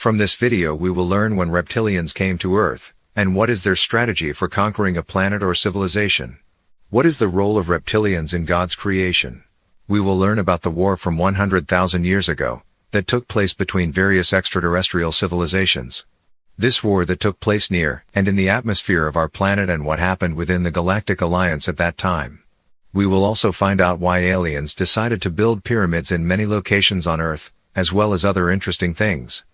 From this video we will learn when reptilians came to Earth, and what is their strategy for conquering a planet or civilization. What is the role of reptilians in God's creation? We will learn about the war from 100,000 years ago, that took place between various extraterrestrial civilizations. This war that took place near and in the atmosphere of our planet and what happened within the Galactic Alliance at that time. We will also find out why aliens decided to build pyramids in many locations on Earth, as well as other interesting things.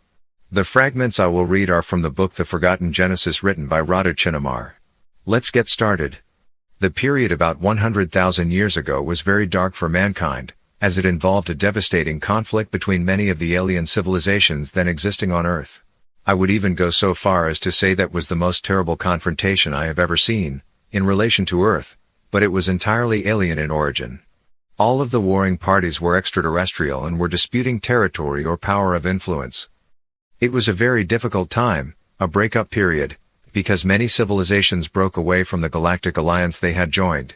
The fragments I will read are from the book The Forgotten Genesis written by Radha Chinnamar. Let's get started. The period about 100,000 years ago was very dark for mankind, as it involved a devastating conflict between many of the alien civilizations then existing on Earth. I would even go so far as to say that was the most terrible confrontation I have ever seen, in relation to Earth, but it was entirely alien in origin. All of the warring parties were extraterrestrial and were disputing territory or power of influence. It was a very difficult time, a breakup period, because many civilizations broke away from the Galactic Alliance they had joined.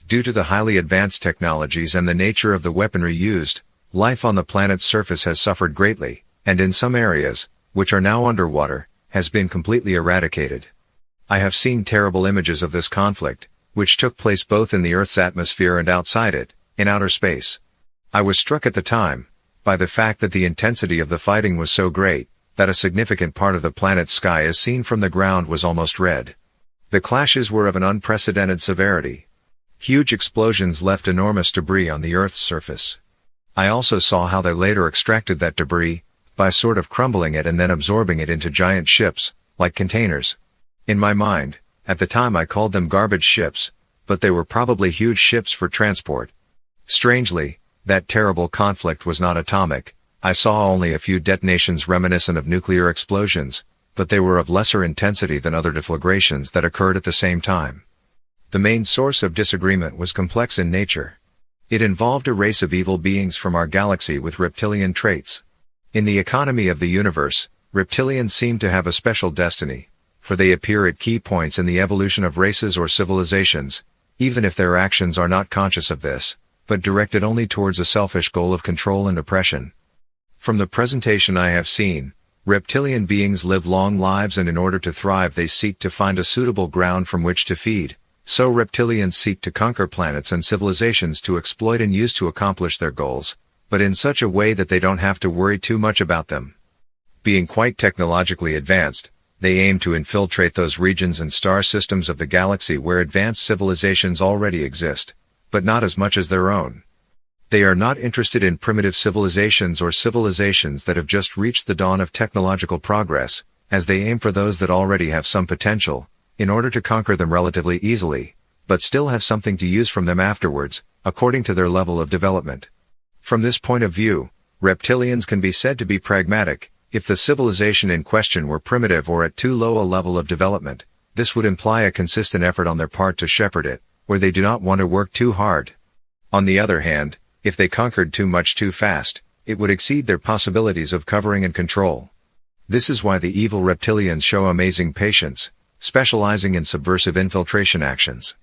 Due to the highly advanced technologies and the nature of the weaponry used, life on the planet's surface has suffered greatly, and in some areas, which are now underwater, has been completely eradicated. I have seen terrible images of this conflict, which took place both in the Earth's atmosphere and outside it, in outer space. I was struck at the time, by the fact that the intensity of the fighting was so great, that a significant part of the planet's sky as seen from the ground was almost red. The clashes were of an unprecedented severity. Huge explosions left enormous debris on the Earth's surface. I also saw how they later extracted that debris, by sort of crumbling it and then absorbing it into giant ships, like containers. In my mind, at the time I called them garbage ships, but they were probably huge ships for transport. Strangely, that terrible conflict was not atomic. I saw only a few detonations reminiscent of nuclear explosions, but they were of lesser intensity than other deflagrations that occurred at the same time. The main source of disagreement was complex in nature. It involved a race of evil beings from our galaxy with reptilian traits. In the economy of the universe, reptilians seem to have a special destiny, for they appear at key points in the evolution of races or civilizations, even if their actions are not conscious of this, but directed only towards a selfish goal of control and oppression. From the presentation I have seen, reptilian beings live long lives and in order to thrive they seek to find a suitable ground from which to feed, so reptilians seek to conquer planets and civilizations to exploit and use to accomplish their goals, but in such a way that they don't have to worry too much about them. Being quite technologically advanced, they aim to infiltrate those regions and star systems of the galaxy where advanced civilizations already exist, but not as much as their own. They are not interested in primitive civilizations or civilizations that have just reached the dawn of technological progress, as they aim for those that already have some potential, in order to conquer them relatively easily, but still have something to use from them afterwards, according to their level of development. From this point of view, reptilians can be said to be pragmatic. If the civilization in question were primitive or at too low a level of development, this would imply a consistent effort on their part to shepherd it, where they do not want to work too hard. On the other hand, if they conquered too much too fast, it would exceed their possibilities of covering and control. This is why the evil reptilians show amazing patience, specializing in subversive infiltration actions.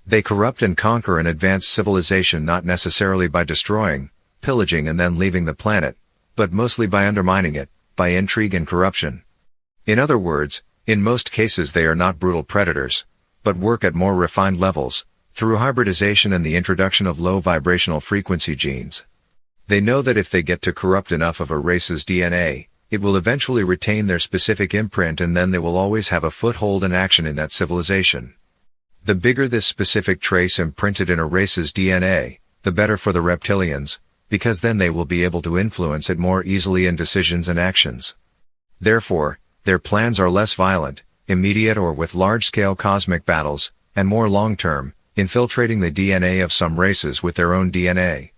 They corrupt and conquer an advanced civilization not necessarily by destroying, pillaging and then leaving the planet, but mostly by undermining it, by intrigue and corruption. In other words, in most cases they are not brutal predators, but work at more refined levels, through hybridization and the introduction of low vibrational frequency genes. They know that if they get to corrupt enough of a race's DNA, it will eventually retain their specific imprint and then they will always have a foothold and action in that civilization. The bigger this specific trace imprinted in a race's DNA, the better for the reptilians, because then they will be able to influence it more easily in decisions and actions. Therefore, their plans are less violent, immediate or with large-scale cosmic battles, and more long-term, infiltrating the DNA of some races with their own DNA.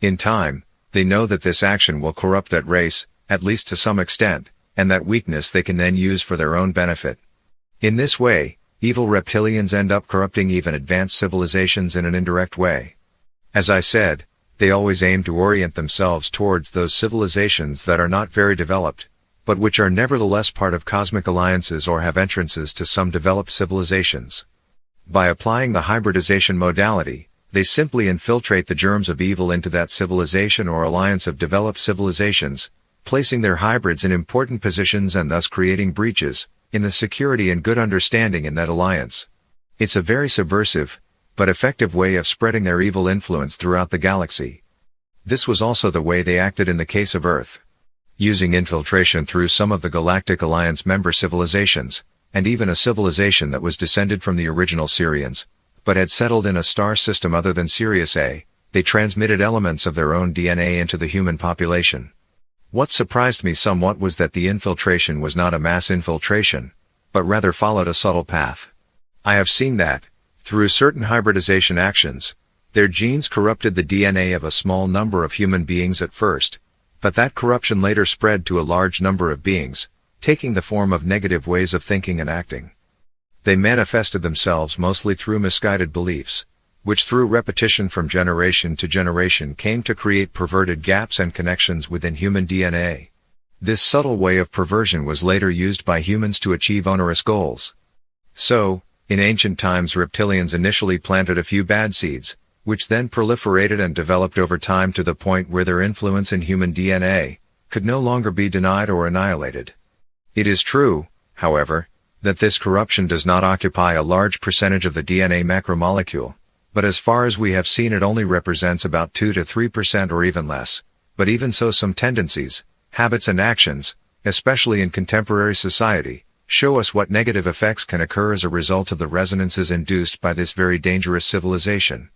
In time, they know that this action will corrupt that race, at least to some extent, and that weakness they can then use for their own benefit. In this way, evil reptilians end up corrupting even advanced civilizations in an indirect way. As I said, they always aim to orient themselves towards those civilizations that are not very developed, but which are nevertheless part of cosmic alliances or have entrances to some developed civilizations. By applying the hybridization modality, they simply infiltrate the germs of evil into that civilization or alliance of developed civilizations, placing their hybrids in important positions and thus creating breaches in the security and good understanding in that alliance. It's a very subversive, but effective way of spreading their evil influence throughout the galaxy. This was also the way they acted in the case of Earth. Using infiltration through some of the Galactic Alliance member civilizations, and even a civilization that was descended from the original Sirians, but had settled in a star system other than Sirius A, they transmitted elements of their own DNA into the human population. What surprised me somewhat was that the infiltration was not a mass infiltration, but rather followed a subtle path. I have seen that, through certain hybridization actions, their genes corrupted the DNA of a small number of human beings at first, but that corruption later spread to a large number of beings, taking the form of negative ways of thinking and acting. They manifested themselves mostly through misguided beliefs, which through repetition from generation to generation came to create perverted gaps and connections within human DNA. This subtle way of perversion was later used by humans to achieve onerous goals. So, in ancient times reptilians initially planted a few bad seeds, which then proliferated and developed over time to the point where their influence in human DNA could no longer be denied or annihilated. It is true, however, that this corruption does not occupy a large percentage of the DNA macromolecule, but as far as we have seen it only represents about 2 to 3% or even less, but even so some tendencies, habits and actions, especially in contemporary society, show us what negative effects can occur as a result of the resonances induced by this very dangerous civilization.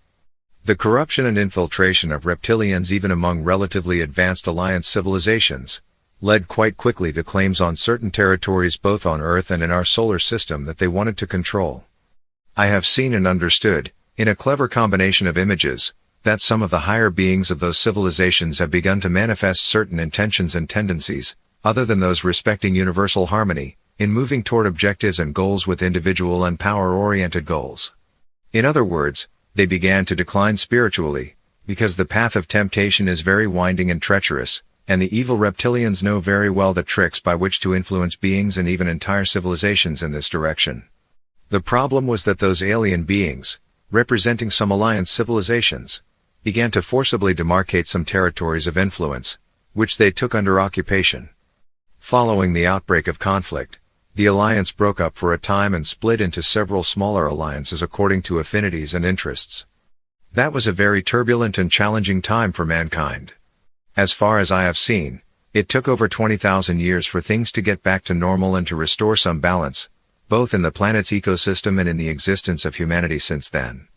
The corruption and infiltration of reptilians even among relatively advanced Alliance civilizations led quite quickly to claims on certain territories both on Earth and in our solar system that they wanted to control. I have seen and understood, in a clever combination of images, that some of the higher beings of those civilizations have begun to manifest certain intentions and tendencies, other than those respecting universal harmony, in moving toward objectives and goals with individual and power-oriented goals. In other words, they began to decline spiritually, because the path of temptation is very winding and treacherous, and the evil reptilians know very well the tricks by which to influence beings and even entire civilizations in this direction. The problem was that those alien beings, representing some Alliance civilizations, began to forcibly demarcate some territories of influence, which they took under occupation. Following the outbreak of conflict, the Alliance broke up for a time and split into several smaller alliances according to affinities and interests. That was a very turbulent and challenging time for mankind. As far as I have seen, it took over 20,000 years for things to get back to normal and to restore some balance, both in the planet's ecosystem and in the existence of humanity since then.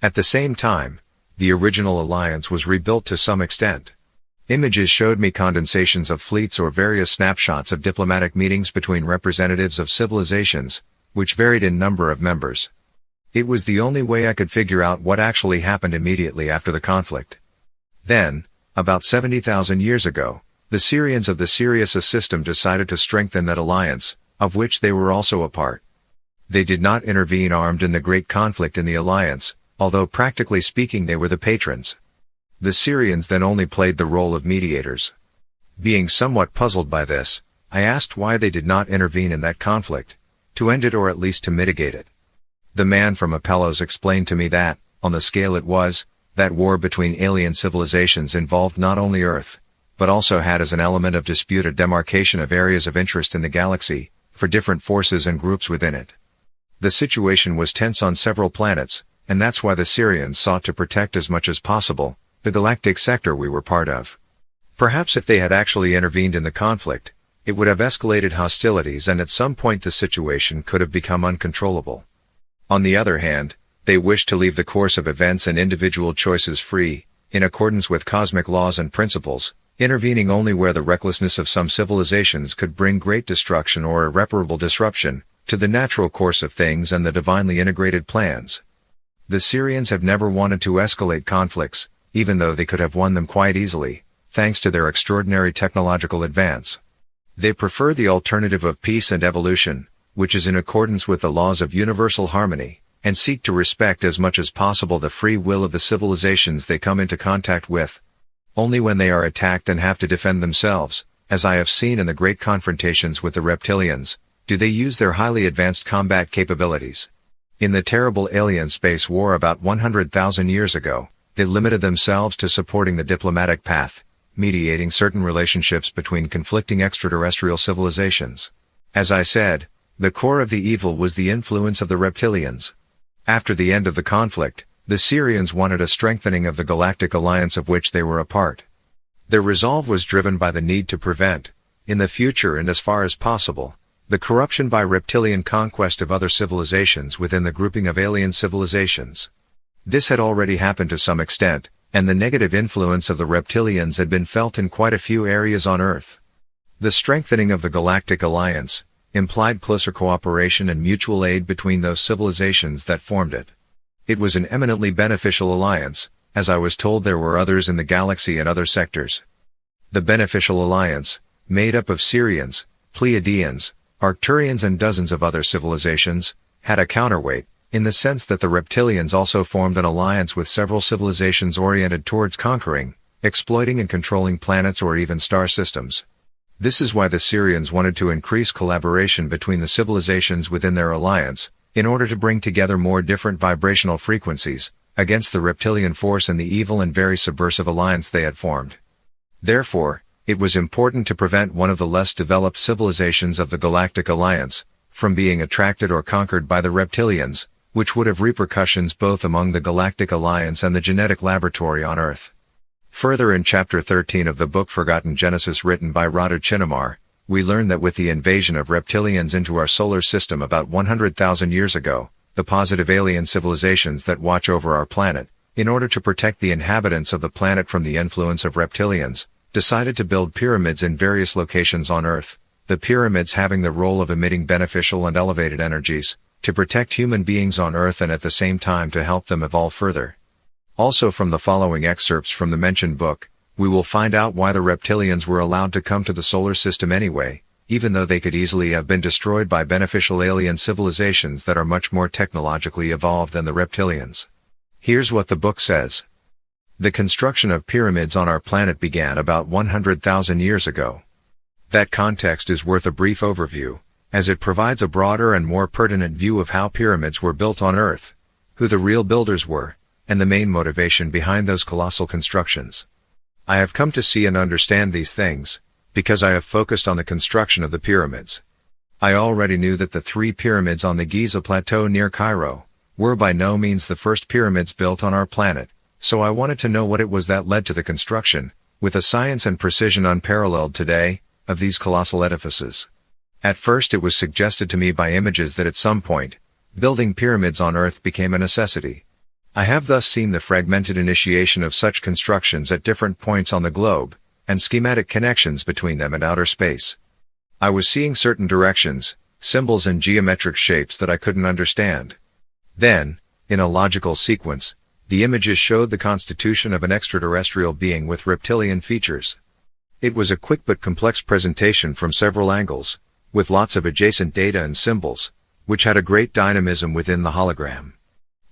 At the same time, the original alliance was rebuilt to some extent. Images showed me condensations of fleets or various snapshots of diplomatic meetings between representatives of civilizations, which varied in number of members. It was the only way I could figure out what actually happened immediately after the conflict. Then, about 70,000 years ago, the Sirians of the Sirius A system decided to strengthen that alliance, of which they were also a part. They did not intervene armed in the great conflict in the alliance, although practically speaking they were the patrons. The Sirians then only played the role of mediators. Being somewhat puzzled by this, I asked why they did not intervene in that conflict, to end it or at least to mitigate it. The man from Apellos explained to me that, on the scale it was, that war between alien civilizations involved not only Earth, but also had as an element of dispute a demarcation of areas of interest in the galaxy, for different forces and groups within it. The situation was tense on several planets, and that's why the Sirians sought to protect as much as possible the galactic sector we were part of. Perhaps if they had actually intervened in the conflict, it would have escalated hostilities and at some point the situation could have become uncontrollable. On the other hand, they wished to leave the course of events and individual choices free, in accordance with cosmic laws and principles, intervening only where the recklessness of some civilizations could bring great destruction or irreparable disruption to the natural course of things and the divinely integrated plans. The Sirians have never wanted to escalate conflicts, even though they could have won them quite easily, thanks to their extraordinary technological advance. They prefer the alternative of peace and evolution, which is in accordance with the laws of universal harmony, and seek to respect as much as possible the free will of the civilizations they come into contact with. Only when they are attacked and have to defend themselves, as I have seen in the great confrontations with the Reptilians, do they use their highly advanced combat capabilities. In the terrible alien space war about 100,000 years ago, they limited themselves to supporting the diplomatic path, mediating certain relationships between conflicting extraterrestrial civilizations. As I said, the core of the evil was the influence of the Reptilians. After the end of the conflict, the Sirians wanted a strengthening of the galactic alliance of which they were a part. Their resolve was driven by the need to prevent, in the future and as far as possible, the corruption by reptilian conquest of other civilizations within the grouping of alien civilizations. This had already happened to some extent, and the negative influence of the Reptilians had been felt in quite a few areas on Earth. The strengthening of the galactic alliance implied closer cooperation and mutual aid between those civilizations that formed it. It was an eminently beneficial alliance, as I was told there were others in the galaxy and other sectors. The beneficial alliance, made up of Sirians, Pleiadians, Arcturians and dozens of other civilizations, had a counterweight, in the sense that the Reptilians also formed an alliance with several civilizations oriented towards conquering, exploiting and controlling planets or even star systems. This is why the Sirians wanted to increase collaboration between the civilizations within their alliance, in order to bring together more different vibrational frequencies, against the reptilian force and the evil and very subversive alliance they had formed. Therefore, it was important to prevent one of the less developed civilizations of the Galactic Alliance, from being attracted or conquered by the Reptilians, which would have repercussions both among the Galactic Alliance and the genetic laboratory on Earth. Further, in Chapter 13 of the book Forgotten Genesis written by Radu Chinnamar, we learn that with the invasion of reptilians into our solar system about 100,000 years ago, the positive alien civilizations that watch over our planet, in order to protect the inhabitants of the planet from the influence of reptilians, decided to build pyramids in various locations on Earth, the pyramids having the role of emitting beneficial and elevated energies, to protect human beings on Earth and at the same time to help them evolve further. Also, from the following excerpts from the mentioned book, we will find out why the reptilians were allowed to come to the solar system anyway, even though they could easily have been destroyed by beneficial alien civilizations that are much more technologically evolved than the reptilians. Here's what the book says. The construction of pyramids on our planet began about 100,000 years ago. That context is worth a brief overview, as it provides a broader and more pertinent view of how pyramids were built on Earth, who the real builders were, and the main motivation behind those colossal constructions. I have come to see and understand these things, because I have focused on the construction of the pyramids. I already knew that the 3 pyramids on the Giza Plateau near Cairo were by no means the first pyramids built on our planet, so I wanted to know what it was that led to the construction, with a science and precision unparalleled today, of these colossal edifices. At first it was suggested to me by images that at some point, building pyramids on Earth became a necessity. I have thus seen the fragmented initiation of such constructions at different points on the globe, and schematic connections between them and outer space. I was seeing certain directions, symbols and geometric shapes that I couldn't understand. Then, in a logical sequence, the images showed the constitution of an extraterrestrial being with reptilian features. It was a quick but complex presentation from several angles, with lots of adjacent data and symbols, which had a great dynamism within the hologram.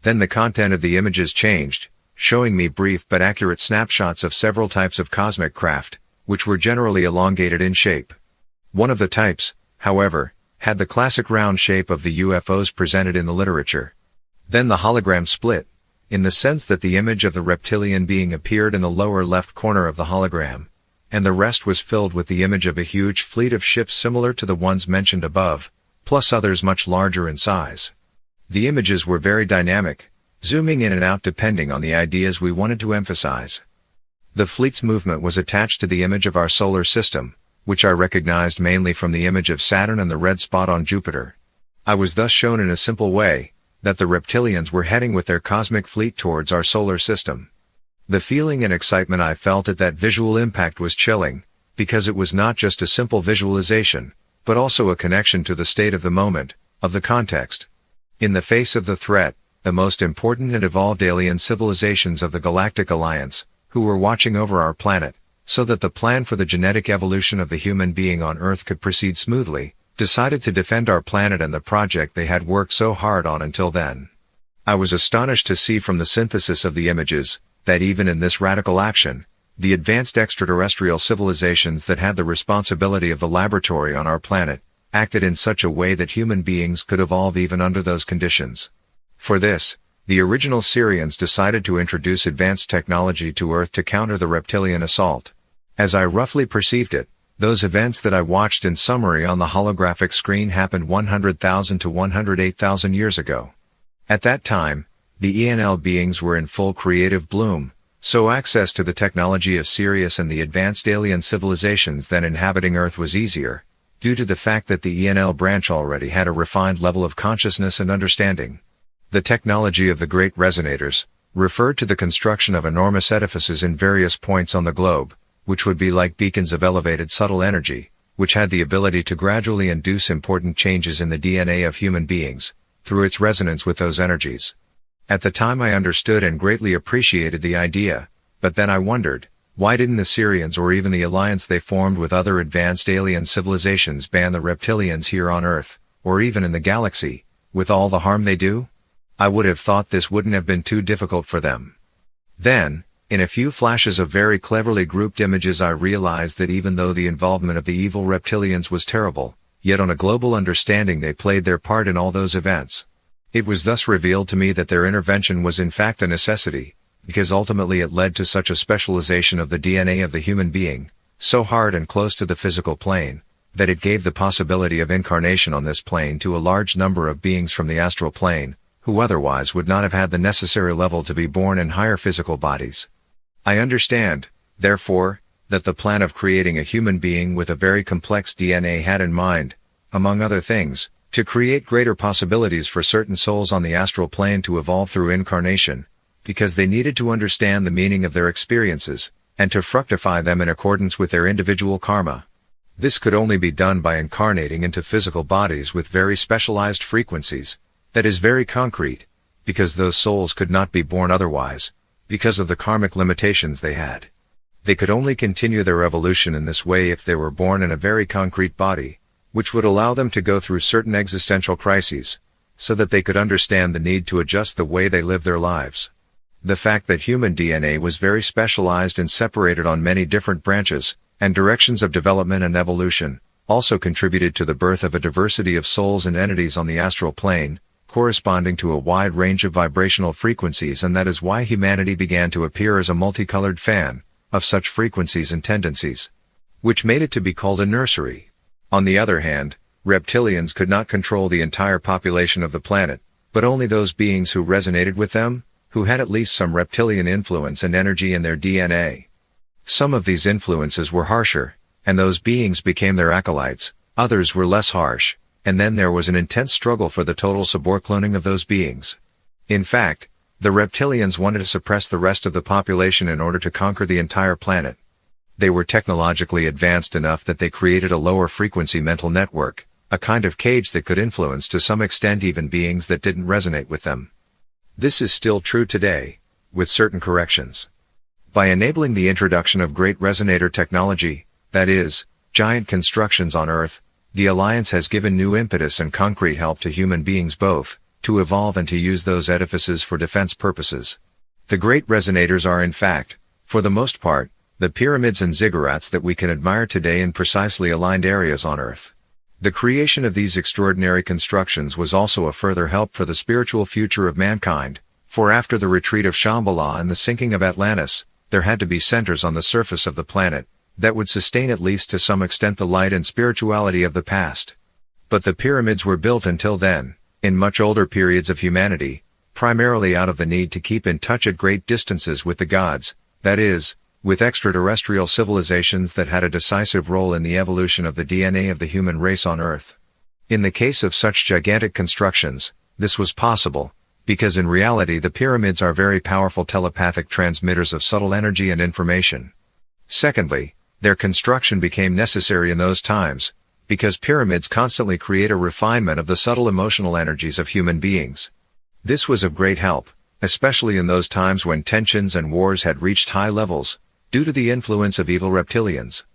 Then the content of the images changed, showing me brief but accurate snapshots of several types of cosmic craft, which were generally elongated in shape. One of the types, however, had the classic round shape of the UFOs presented in the literature. Then the hologram split, in the sense that the image of the reptilian being appeared in the lower left corner of the hologram, and the rest was filled with the image of a huge fleet of ships similar to the ones mentioned above, plus others much larger in size. The images were very dynamic, zooming in and out depending on the ideas we wanted to emphasize. The fleet's movement was attached to the image of our solar system, which I recognized mainly from the image of Saturn and the red spot on Jupiter. I was thus shown in a simple way, that the reptilians were heading with their cosmic fleet towards our solar system. The feeling and excitement I felt at that visual impact was chilling, because it was not just a simple visualization, but also a connection to the state of the moment, of the context. In the face of the threat, the most important and evolved alien civilizations of the Galactic Alliance, who were watching over our planet, so that the plan for the genetic evolution of the human being on Earth could proceed smoothly, decided to defend our planet and the project they had worked so hard on until then. I was astonished to see from the synthesis of the images, that even in this radical action, the advanced extraterrestrial civilizations that had the responsibility of the laboratory on our planet, acted in such a way that human beings could evolve even under those conditions. For this, the original Sirians decided to introduce advanced technology to Earth to counter the reptilian assault. As I roughly perceived it, those events that I watched in summary on the holographic screen happened 100,000 to 108,000 years ago. At that time, the ENL beings were in full creative bloom, so access to the technology of Sirius and the advanced alien civilizations then inhabiting Earth was easier, due to the fact that the ENL branch already had a refined level of consciousness and understanding. The technology of the Great Resonators referred to the construction of enormous edifices in various points on the globe, which would be like beacons of elevated subtle energy, which had the ability to gradually induce important changes in the DNA of human beings, through its resonance with those energies. At the time I understood and greatly appreciated the idea, but then I wondered, why didn't the Syrians or even the alliance they formed with other advanced alien civilizations ban the reptilians here on Earth, or even in the galaxy, with all the harm they do? I would have thought this wouldn't have been too difficult for them. Then, in a few flashes of very cleverly grouped images I realized that even though the involvement of the evil reptilians was terrible, yet on a global understanding they played their part in all those events. It was thus revealed to me that their intervention was in fact a necessity, because ultimately it led to such a specialization of the DNA of the human being, so hard and close to the physical plane, that it gave the possibility of incarnation on this plane to a large number of beings from the astral plane, who otherwise would not have had the necessary level to be born in higher physical bodies. I understand, therefore, that the plan of creating a human being with a very complex DNA had in mind, among other things, to create greater possibilities for certain souls on the astral plane to evolve through incarnation, because they needed to understand the meaning of their experiences, and to fructify them in accordance with their individual karma. This could only be done by incarnating into physical bodies with very specialized frequencies, that is very concrete, because those souls could not be born otherwise, because of the karmic limitations they had. They could only continue their evolution in this way if they were born in a very concrete body, which would allow them to go through certain existential crises, so that they could understand the need to adjust the way they live their lives. The fact that human DNA was very specialized and separated on many different branches and directions of development and evolution, also contributed to the birth of a diversity of souls and entities on the astral plane, corresponding to a wide range of vibrational frequencies, and that is why humanity began to appear as a multicolored fan of such frequencies and tendencies, which made it to be called a nursery. On the other hand, reptilians could not control the entire population of the planet, but only those beings who resonated with them, who had at least some reptilian influence and energy in their DNA. Some of these influences were harsher, and those beings became their acolytes, others were less harsh, and then there was an intense struggle for the total suborcloning of those beings. In fact, the reptilians wanted to suppress the rest of the population in order to conquer the entire planet. They were technologically advanced enough that they created a lower frequency mental network, a kind of cage that could influence to some extent even beings that didn't resonate with them. This is still true today, with certain corrections. By enabling the introduction of great resonator technology, that is, giant constructions on Earth, the Alliance has given new impetus and concrete help to human beings both, to evolve and to use those edifices for defense purposes. The great resonators are in fact, for the most part, the pyramids and ziggurats that we can admire today in precisely aligned areas on Earth. The creation of these extraordinary constructions was also a further help for the spiritual future of mankind, for after the retreat of Shambhala and the sinking of Atlantis, there had to be centers on the surface of the planet that would sustain at least to some extent the light and spirituality of the past. But the pyramids were built until then, in much older periods of humanity, primarily out of the need to keep in touch at great distances with the gods, that is, with extraterrestrial civilizations that had a decisive role in the evolution of the DNA of the human race on Earth. In the case of such gigantic constructions, this was possible, because in reality the pyramids are very powerful telepathic transmitters of subtle energy and information. Secondly, their construction became necessary in those times, because pyramids constantly create a refinement of the subtle emotional energies of human beings. This was of great help, especially in those times when tensions and wars had reached high levels, due to the influence of evil reptilians.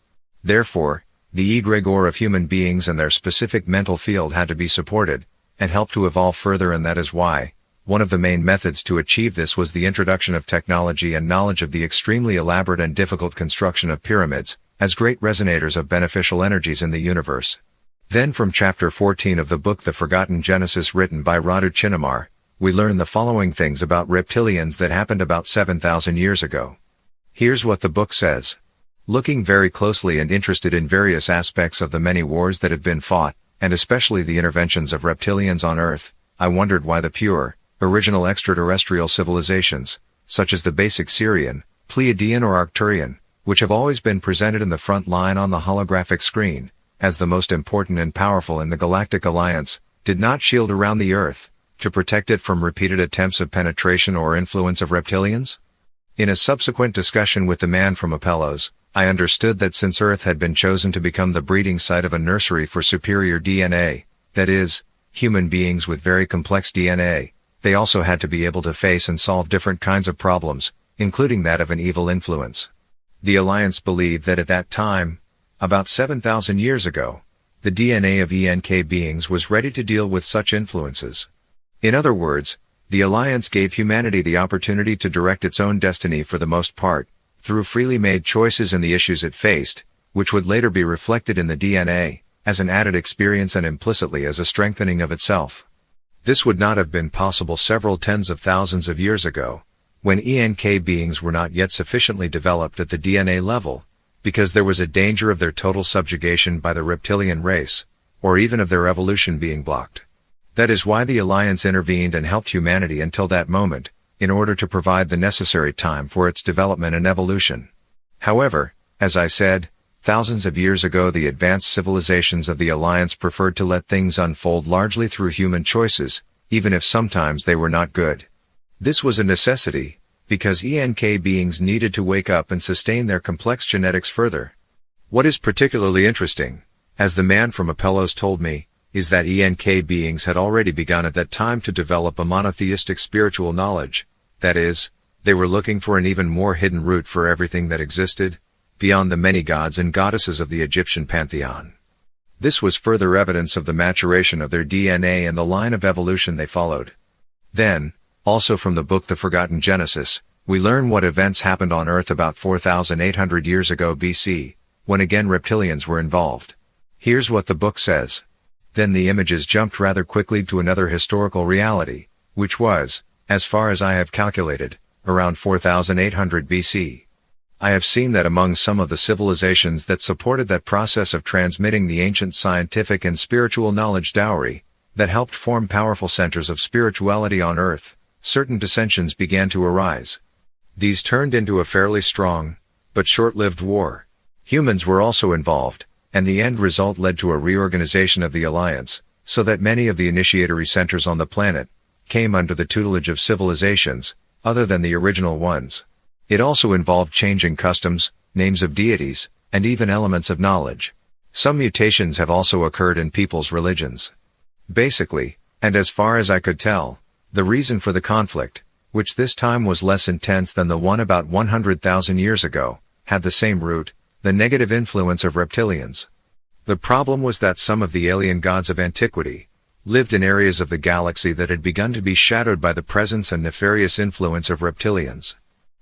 Therefore, the egregore of human beings and their specific mental field had to be supported, and helped to evolve further, and that is why, one of the main methods to achieve this was the introduction of technology and knowledge of the extremely elaborate and difficult construction of pyramids, as great resonators of beneficial energies in the universe. Then from chapter 14 of the book The Forgotten Genesis written by Radu Chinnamar, we learn the following things about reptilians that happened about 7,000 years ago. Here's what the book says. Looking very closely and interested in various aspects of the many wars that have been fought, and especially the interventions of reptilians on Earth, I wondered why the pure, original extraterrestrial civilizations, such as the basic Sirian, Pleiadian or Arcturian, which have always been presented in the front line on the holographic screen, as the most important and powerful in the Galactic Alliance, did not shield around the Earth, to protect it from repeated attempts of penetration or influence of reptilians? In a subsequent discussion with the man from Apellos, I understood that since Earth had been chosen to become the breeding site of a nursery for superior DNA, that is, human beings with very complex DNA, they also had to be able to face and solve different kinds of problems, including that of an evil influence. The Alliance believed that at that time, about 7,000 years ago, the DNA of ENK beings was ready to deal with such influences. In other words, the Alliance gave humanity the opportunity to direct its own destiny for the most part, through freely made choices and the issues it faced, which would later be reflected in the DNA, as an added experience and implicitly as a strengthening of itself. This would not have been possible several tens of thousands of years ago, when ENK beings were not yet sufficiently developed at the DNA level, because there was a danger of their total subjugation by the reptilian race, or even of their evolution being blocked. That is why the Alliance intervened and helped humanity until that moment, in order to provide the necessary time for its development and evolution. However, as I said, thousands of years ago the advanced civilizations of the Alliance preferred to let things unfold largely through human choices, even if sometimes they were not good. This was a necessity, because ENK beings needed to wake up and sustain their complex genetics further. What is particularly interesting, as the man from Apellos told me, is that ENK beings had already begun at that time to develop a monotheistic spiritual knowledge, that is, they were looking for an even more hidden root for everything that existed, beyond the many gods and goddesses of the Egyptian pantheon. This was further evidence of the maturation of their DNA and the line of evolution they followed. Then, also from the book The Forgotten Genesis, we learn what events happened on Earth about 4,800 years ago BC, when again reptilians were involved. Here's what the book says. Then the images jumped rather quickly to another historical reality, which was, as far as I have calculated, around 4,800 BC. I have seen that among some of the civilizations that supported that process of transmitting the ancient scientific and spiritual knowledge dowry, that helped form powerful centers of spirituality on Earth, certain dissensions began to arise. These turned into a fairly strong, but short-lived war. Humans were also involved, and the end result led to a reorganization of the Alliance, so that many of the initiatory centers on the planet came under the tutelage of civilizations, other than the original ones. It also involved changing customs, names of deities, and even elements of knowledge. Some mutations have also occurred in people's religions. Basically, and as far as I could tell, the reason for the conflict, which this time was less intense than the one about 100,000 years ago, had the same root, the negative influence of reptilians. The problem was that some of the alien gods of antiquity lived in areas of the galaxy that had begun to be shadowed by the presence and nefarious influence of reptilians.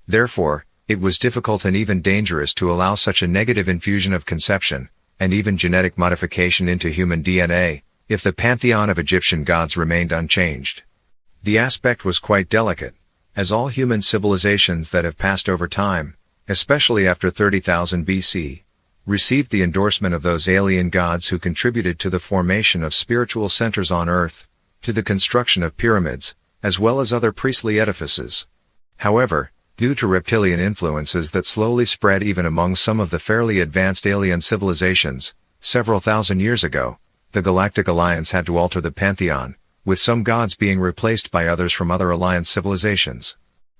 Therefore, it was difficult and even dangerous to allow such a negative infusion of conception, and even genetic modification into human DNA, if the pantheon of Egyptian gods remained unchanged. The aspect was quite delicate, as all human civilizations that have passed over time, especially after 30,000 BC, received the endorsement of those alien gods who contributed to the formation of spiritual centers on Earth, to the construction of pyramids, as well as other priestly edifices. However, due to reptilian influences that slowly spread even among some of the fairly advanced alien civilizations, several thousand years ago, the Galactic Alliance had to alter the pantheon, with some gods being replaced by others from other Alliance civilizations.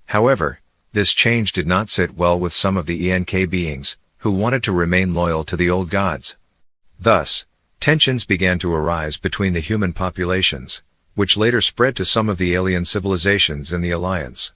However, this change did not sit well with some of the ENK beings, who wanted to remain loyal to the old gods. Thus, tensions began to arise between the human populations, which later spread to some of the alien civilizations in the Alliance.